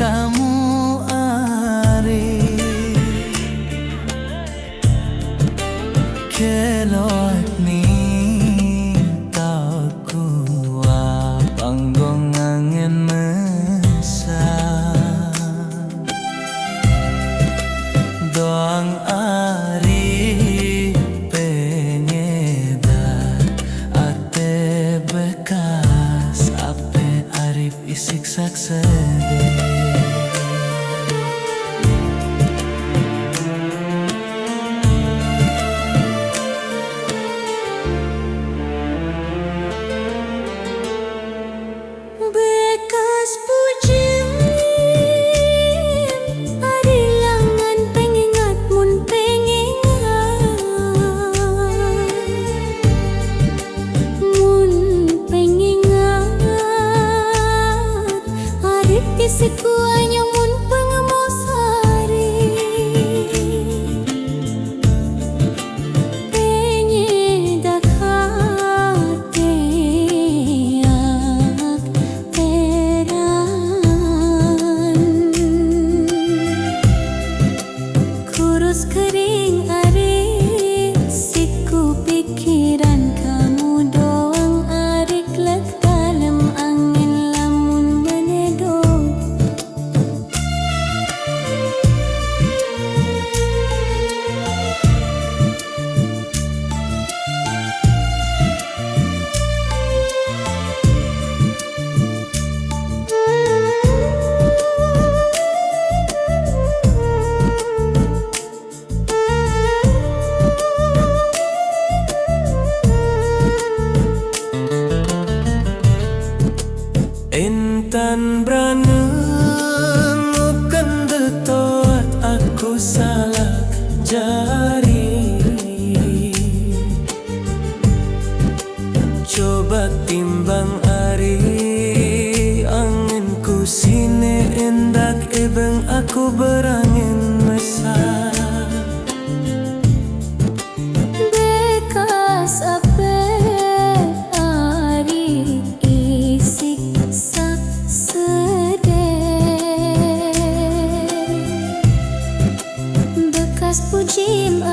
kamu ari kelot ni tau kuwa panggong angin mesa doang ari penyedar ate bekas ape arif isik saksede. Siku hanya mun pengemosari penye dakate ak teran kurus kering are siku pikiran kamu doang arik lek dalam angin lamun menedo. Intan braneng bukan detot aku salah jari coba timbang ari anginku sine endak ebeng aku berangin mesar Bekas ape ari isik saksede bekas pujim